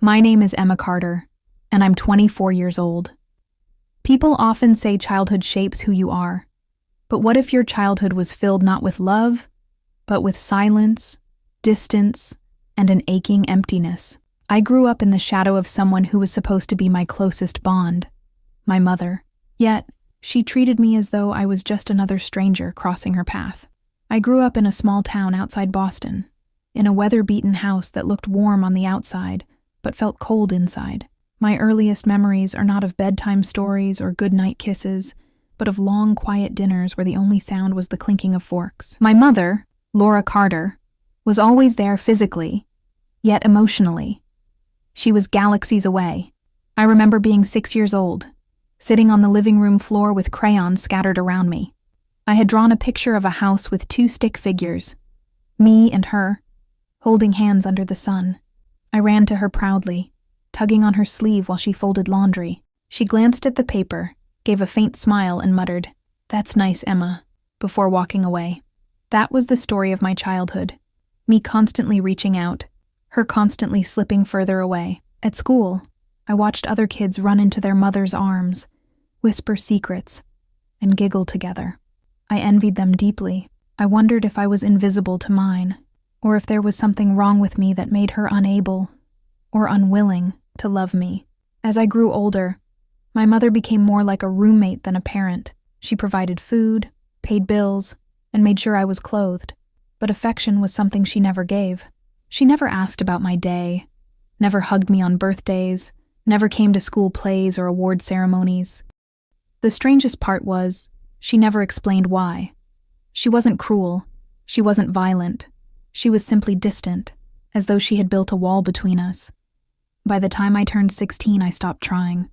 My name is Emma Carter, and I'm 24 years old. People often say childhood shapes who you are, but what if your childhood was filled not with love, but with silence, distance, and an aching emptiness? I grew up in the shadow of someone who was supposed to be my closest bond, my mother. Yet, she treated me as though I was just another stranger crossing her path. I grew up in a small town outside Boston, in a weather-beaten house that looked warm on the outside, but felt cold inside. My earliest memories are not of bedtime stories or goodnight kisses, but of long, quiet dinners where the only sound was the clinking of forks. My mother, Laura Carter, was always there physically, yet emotionally. She was galaxies away. I remember being 6 years old, sitting on the living room floor with crayons scattered around me. I had drawn a picture of a house with 2 stick figures, me and her, holding hands under the sun. I ran to her proudly, tugging on her sleeve while she folded laundry. She glanced at the paper, gave a faint smile, and muttered, "That's nice, Emma," before walking away. That was the story of my childhood, me constantly reaching out, her constantly slipping further away. At school, I watched other kids run into their mother's arms, whisper secrets, and giggle together. I envied them deeply. I wondered if I was invisible to mine, or if there was something wrong with me that made her unable or unwilling to love me. As I grew older, my mother became more like a roommate than a parent. She provided food, paid bills, and made sure I was clothed. But affection was something she never gave. She never asked about my day, never hugged me on birthdays, never came to school plays or award ceremonies. The strangest part was, she never explained why. She wasn't cruel. She wasn't violent. She was simply distant, as though she had built a wall between us. By the time I turned 16, I stopped trying.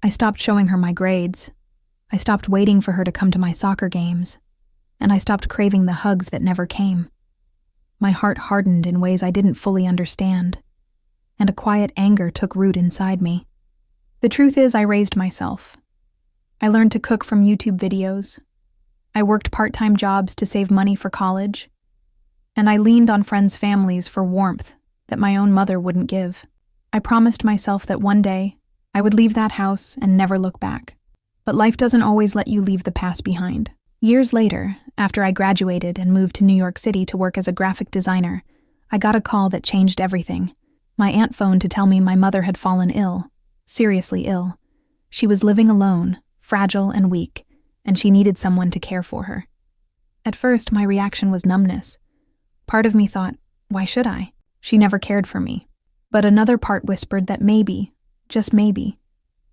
I stopped showing her my grades. I stopped waiting for her to come to my soccer games. And I stopped craving the hugs that never came. My heart hardened in ways I didn't fully understand, and a quiet anger took root inside me. The truth is, I raised myself. I learned to cook from YouTube videos. I worked part-time jobs to save money for college. And I leaned on friends' families for warmth that my own mother wouldn't give. I promised myself that one day I would leave that house and never look back. But life doesn't always let you leave the past behind. Years later, after I graduated and moved to New York City to work as a graphic designer, I got a call that changed everything. My aunt phoned to tell me my mother had fallen ill, seriously ill. She was living alone, fragile and weak, and she needed someone to care for her. At first, my reaction was numbness. Part of me thought, why should I? She never cared for me. But another part whispered that maybe, just maybe,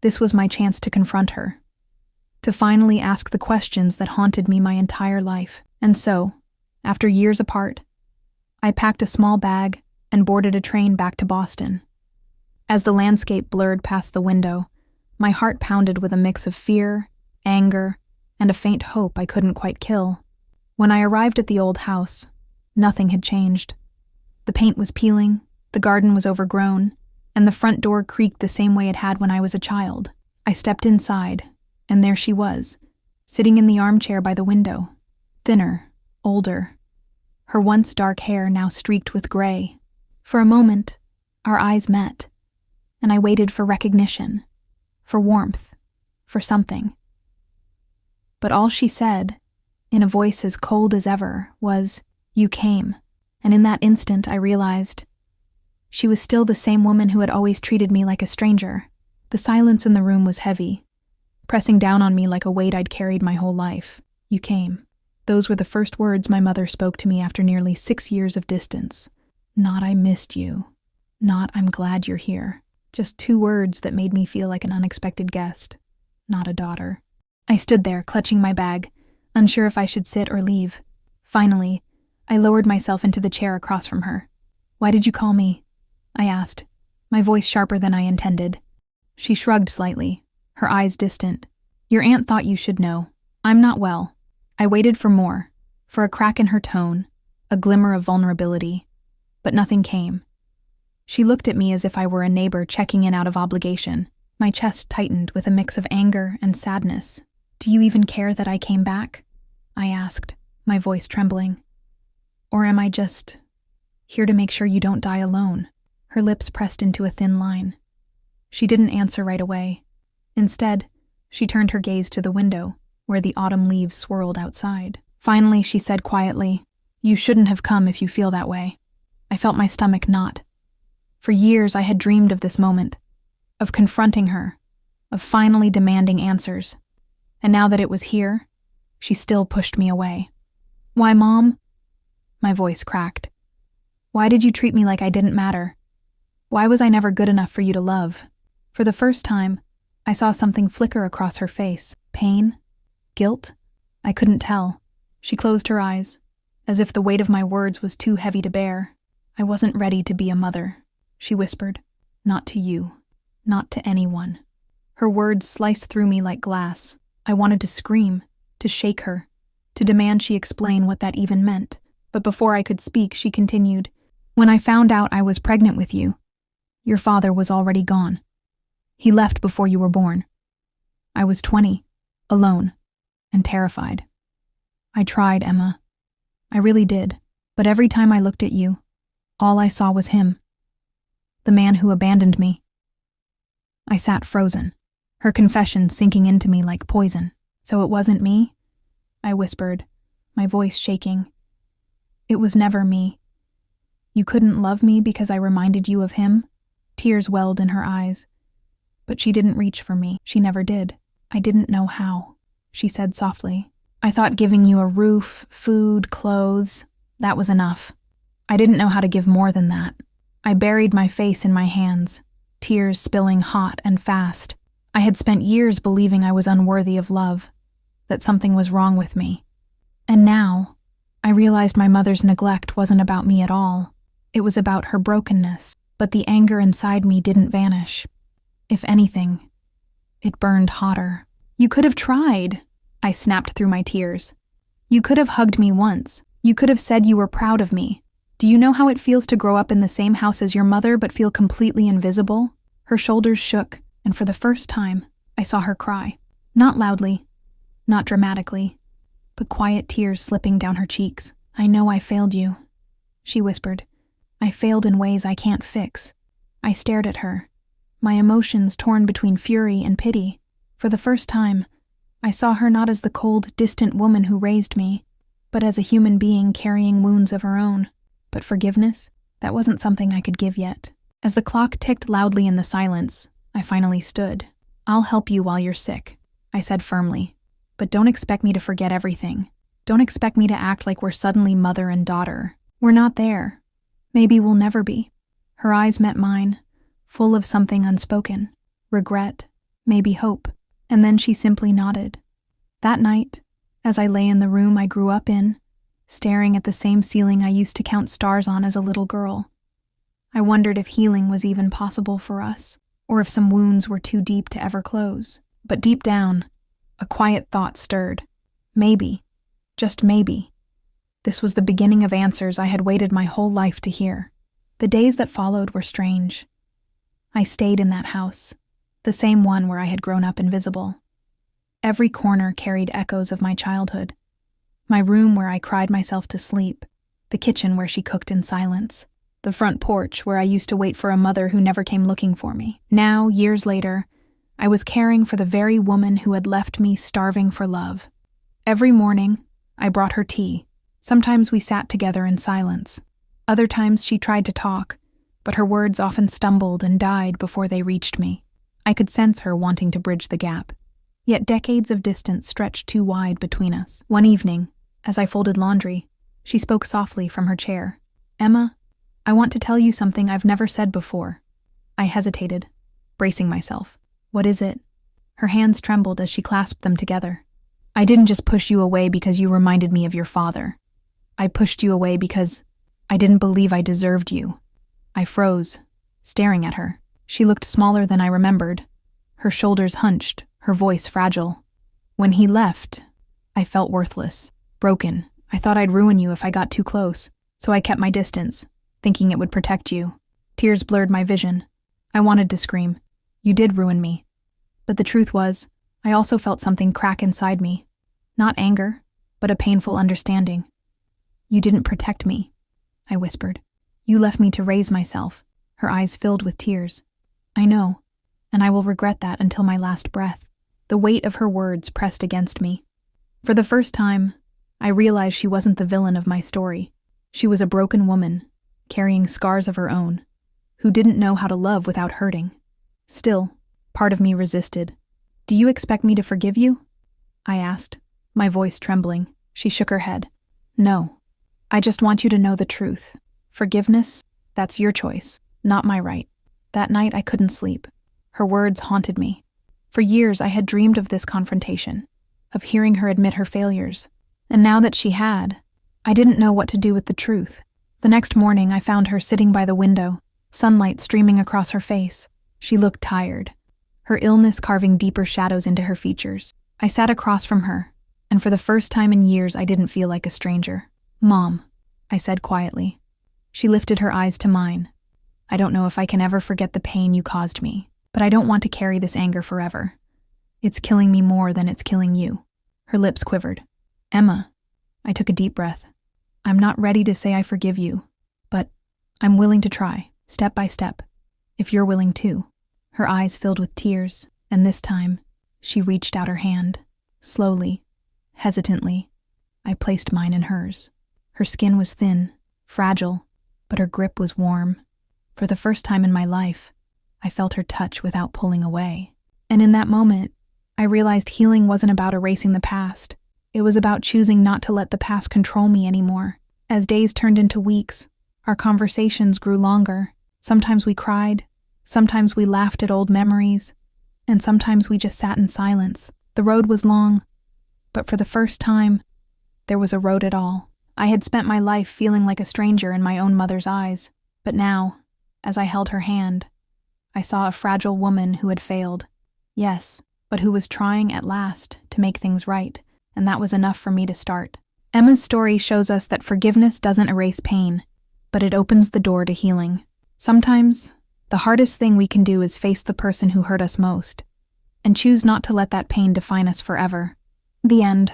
this was my chance to confront her. To finally ask the questions that haunted me my entire life. And so, after years apart, I packed a small bag and boarded a train back to Boston. As the landscape blurred past the window, my heart pounded with a mix of fear, anger, and a faint hope I couldn't quite kill. When I arrived at the old house, nothing had changed. The paint was peeling, the garden was overgrown, and the front door creaked the same way it had when I was a child. I stepped inside, and there she was, sitting in the armchair by the window, thinner, older, her once dark hair now streaked with gray. For a moment, our eyes met, and I waited for recognition, for warmth, for something. But all she said, in a voice as cold as ever, was, "You came." And in that instant I realized she was still the same woman who had always treated me like a stranger. The silence in the room was heavy, pressing down on me like a weight I'd carried my whole life. "You came." Those were the first words my mother spoke to me after nearly 6 years of distance. Not "I missed you," not "I'm glad you're here." Just 2 words that made me feel like an unexpected guest, not a daughter. I stood there, clutching my bag, unsure if I should sit or leave. Finally, I lowered myself into the chair across from her. "Why did you call me?" I asked, my voice sharper than I intended. She shrugged slightly, her eyes distant. "Your aunt thought you should know. I'm not well." I waited for more, for a crack in her tone, a glimmer of vulnerability, but nothing came. She looked at me as if I were a neighbor checking in out of obligation. My chest tightened with a mix of anger and sadness. "Do you even care that I came back?" I asked, my voice trembling. "Or am I just here to make sure you don't die alone?" Her lips pressed into a thin line. She didn't answer right away. Instead, she turned her gaze to the window, where the autumn leaves swirled outside. Finally, she said quietly, "You shouldn't have come if you feel that way." I felt my stomach knot. For years, I had dreamed of this moment, of confronting her, of finally demanding answers. And now that it was here, she still pushed me away. "Why, Mom?" My voice cracked. "Why did you treat me like I didn't matter? Why was I never good enough for you to love?" For the first time, I saw something flicker across her face. Pain? Guilt? I couldn't tell. She closed her eyes, as if the weight of my words was too heavy to bear. "I wasn't ready to be a mother," she whispered. "Not to you. Not to anyone." Her words sliced through me like glass. I wanted to scream, to shake her, to demand she explain what that even meant. But before I could speak, she continued, "When I found out I was pregnant with you, your father was already gone. He left before you were born. I was 20, alone, and terrified. I tried, Emma. I really did. But every time I looked at you, all I saw was him. The man who abandoned me." I sat frozen, her confession sinking into me like poison. "So it wasn't me?" I whispered, my voice shaking. "It was never me. You couldn't love me because I reminded you of him?" Tears welled in her eyes. "But she didn't reach for me. She never did. I didn't know how," she said softly. "I thought giving you a roof, food, clothes, that was enough. I didn't know how to give more than that." I buried my face in my hands, tears spilling hot and fast. I had spent years believing I was unworthy of love, that something was wrong with me. And now, I realized my mother's neglect wasn't about me at all. It was about her brokenness, but the anger inside me didn't vanish. If anything, it burned hotter. "You could have tried," I snapped through my tears. "You could have hugged me once. You could have said you were proud of me. Do you know how it feels to grow up in the same house as your mother but feel completely invisible?" Her shoulders shook, and for the first time, I saw her cry. Not loudly, not dramatically, but quiet tears slipping down her cheeks. "I know I failed you," she whispered. "I failed in ways I can't fix." I stared at her, my emotions torn between fury and pity. For the first time, I saw her not as the cold, distant woman who raised me, but as a human being carrying wounds of her own. But forgiveness? That wasn't something I could give yet. As the clock ticked loudly in the silence, I finally stood. "I'll help you while you're sick," I said firmly. "But don't expect me to forget everything. Don't expect me to act like we're suddenly mother and daughter. We're not there. Maybe we'll never be." Her eyes met mine, full of something unspoken. Regret, maybe hope. And then she simply nodded. That night, as I lay in the room I grew up in, staring at the same ceiling I used to count stars on as a little girl, I wondered if healing was even possible for us, or if some wounds were too deep to ever close. But deep down, a quiet thought stirred. Maybe, just maybe, this was the beginning of answers I had waited my whole life to hear. The days that followed were strange. I stayed in that house, the same one where I had grown up invisible. Every corner carried echoes of my childhood. My room where I cried myself to sleep, the kitchen where she cooked in silence, the front porch where I used to wait for a mother who never came looking for me. Now, years later, I was caring for the very woman who had left me starving for love. Every morning, I brought her tea. Sometimes we sat together in silence. Other times she tried to talk, but her words often stumbled and died before they reached me. I could sense her wanting to bridge the gap. Yet decades of distance stretched too wide between us. One evening, as I folded laundry, she spoke softly from her chair. "Emma, I want to tell you something I've never said before." I hesitated, bracing myself. "What is it?" Her hands trembled as she clasped them together. "I didn't just push you away because you reminded me of your father. I pushed you away because I didn't believe I deserved you." I froze, staring at her. She looked smaller than I remembered, her shoulders hunched, her voice fragile. "When he left, I felt worthless, broken. I thought I'd ruin you if I got too close, so I kept my distance, thinking it would protect you." Tears blurred my vision. I wanted to scream. "You did ruin me." But the truth was, I also felt something crack inside me. Not anger, but a painful understanding. "You didn't protect me," I whispered. "You left me to raise myself." her eyes filled with tears. I know, and I will regret that until my last breath. The weight of her words pressed against me. For the first time, I realized she wasn't the villain of my story. She was a broken woman, carrying scars of her own, who didn't know how to love without hurting. Still, part of me resisted. Do you expect me to forgive you? I asked, my voice trembling. She shook her head. No, I just want you to know the truth. Forgiveness, that's your choice, not my right. That night I couldn't sleep. Her words haunted me. For years I had dreamed of this confrontation, of hearing her admit her failures. And now that she had, I didn't know what to do with the truth. The next morning I found her sitting by the window, sunlight streaming across her face. She looked tired, her illness carving deeper shadows into her features. I sat across from her, and for the first time in years I didn't feel like a stranger. Mom, I said quietly. She lifted her eyes to mine. I don't know if I can ever forget the pain you caused me, but I don't want to carry this anger forever. It's killing me more than it's killing you. Her lips quivered. Emma, I took a deep breath. I'm not ready to say I forgive you, but I'm willing to try, step by step, if you're willing too. Her eyes filled with tears, and this time, she reached out her hand. Slowly, hesitantly, I placed mine in hers. Her skin was thin, fragile, but her grip was warm. For the first time in my life, I felt her touch without pulling away. And in that moment, I realized healing wasn't about erasing the past. It was about choosing not to let the past control me anymore. As days turned into weeks, our conversations grew longer. Sometimes we cried, sometimes we laughed at old memories, and sometimes we just sat in silence. The road was long, but for the first time, there was a road at all. I had spent my life feeling like a stranger in my own mother's eyes, but now, as I held her hand, I saw a fragile woman who had failed. Yes, but who was trying at last to make things right, and that was enough for me to start. Emma's story shows us that forgiveness doesn't erase pain, but it opens the door to healing. Sometimes, the hardest thing we can do is face the person who hurt us most, and choose not to let that pain define us forever. The end.